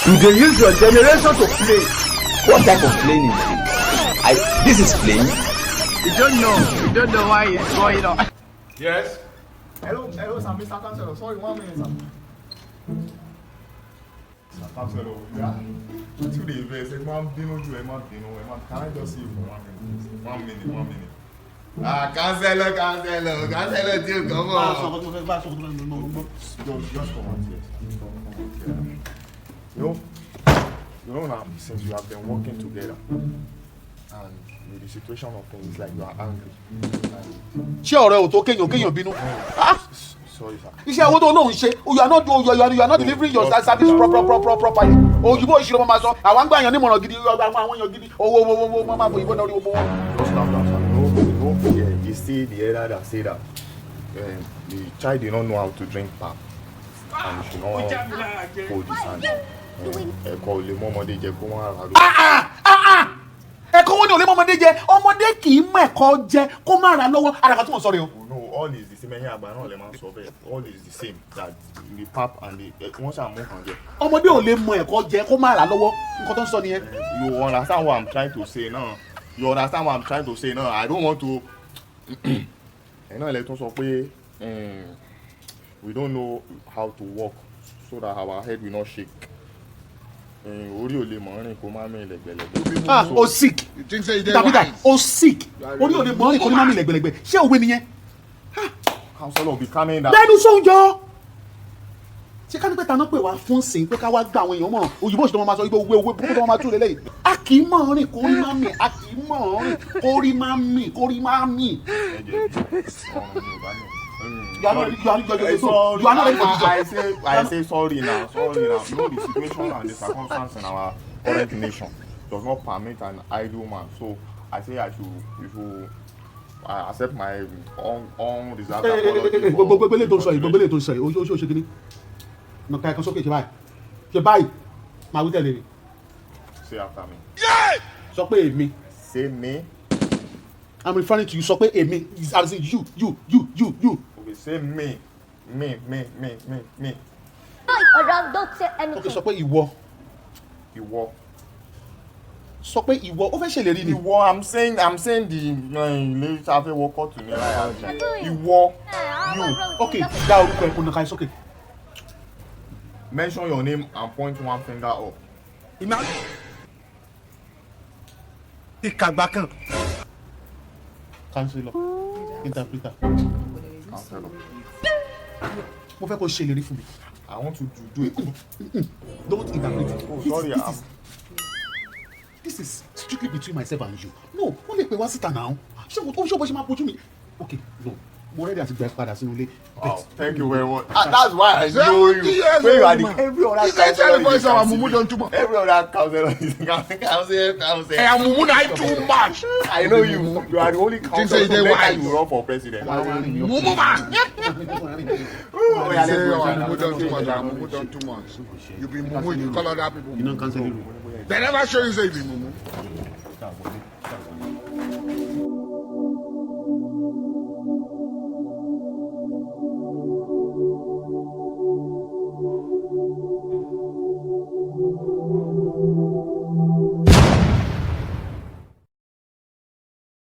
You can use your generation to play. What type of playing is this? This is playing. You don't know why it's going on. Yes. Hello, sir, Mr. Counselor. Sorry, 1 minute, sir. Mr. Counselor, yeah. 2 days, can I just see you for 1 minute? 1 minute. Counselor, dude, come on. Just come on, yes. You know now, since you have been working together, and with the situation of things, like you are angry. Ṣé ọ̀rẹ́ ò tó kéèyàn bínú? Sorry, sir. Iṣẹ́ owó tó lóun ṣe, you are not delivering your service properly. Òyìnbó ìṣirò máa sọ, àwọn àgbà èèyàn nímọ̀ràn gidi, àwọn èèyàn gidi, owó máa fò ìbọn lórí owó wọn. Just calm down, sir. No fear. You see the elder that say that the child did not know how to drink pap, and you should not hold his hand. Ẹ̀kọ́ ò lè mú ọmọdé jẹ kó wọ́n ara lọ. Ẹ̀kọ́ wọn ni ò lè mú ọmọdé jẹ, ọmọdé kì í mú ẹ̀kọ́ jẹ kó má ra lọ́wọ́. Àràkà tí mo sọ rẹ o. No, all is the same. Ẹ̀yin àgbà náà lè máa ń sọ bẹ́ẹ̀. All is the same, that the pap and the wọ́n ṣàmú kan jẹ. Ọmọdé ò lè mú ẹ̀kọ́ jẹ kó má ra lọ́wọ́. Nǹkan tó ń sọ nìyẹn. You understand what I'm trying to say now? I don't want to. Ẹ̀yin náà lè tún sọ pé we don't know how to walk so that our head will not shake. Orí ò lè mọ̀ rìn kó má mì lẹ́gbẹ̀lẹ́gbẹ̀. O sick. You think say they Dàbídà, wise? o sick. Orí ò lè mọ̀ rìn kó má mì lẹ́gbẹ̀lẹ́gbẹ̀. Ṣé òwe nìyẹn? Counselor be calming down. Bẹ́ẹ̀ni sóúnjọ. Ṣé ká ní pé taná pè wá fún sìn pé ká wá gba àwọn èèyàn mọ̀ òyìnbó ìṣòro máa sọ wípé owó burúkú tó máa tú lélẹ́yìí. A kì í mọ̀ rìn kórí má mì, a kì í mọ̀ rìn kórí má mì. You are not ready for this. I say sorry now. You know the situation and the circumstance in our current nation does not permit an idle man. So I say you should accept my unreserved apology. Gbogbo tó ń sọ yìí, o ṣe kíní. Nǹkan ẹ̀kan sókè ṣe báyìí, máa wí tẹ̀lé mi. Say after me. Sọ pé èmi. Say me. I'm referring to you. Sọ pé èmi. As in you. Okay, say me. Don't say anything. Okay, sọ pé ìwọ. Sọ pé ìwọ. Ó fẹ́ ṣèlérí ni. Ìwọ, I'm saying the lady traffic worker to me. Ìwọ, you. Okay, dá orúkọ ẹ̀ kó nàka ẹ̀ sókè. Mention your name and point one finger up. Ìkàgbákan. Counselor, interpreter. Counselor. Mo fẹ́ kó ṣèlérí fún mi. I want you to do it. Don't interpret. Oh, sorry, This is strictly between myself and you. No, wọ́n lè pè wá síta náà. Ṣé bó ṣe máa bójú mi? Okay, no. Mo ready àti gba ẹ padà sínú ilé. Oh, thank you very much. That's why I know you. When you are the every other counselor. Every other counselor is counselor. Hey, Mumu na too much. I know you. You are the only counselor who make you run for president. Mumu man. Mumu done too much. You be Mumu, you call other people. You know counseling. They never show you say you be Mumu.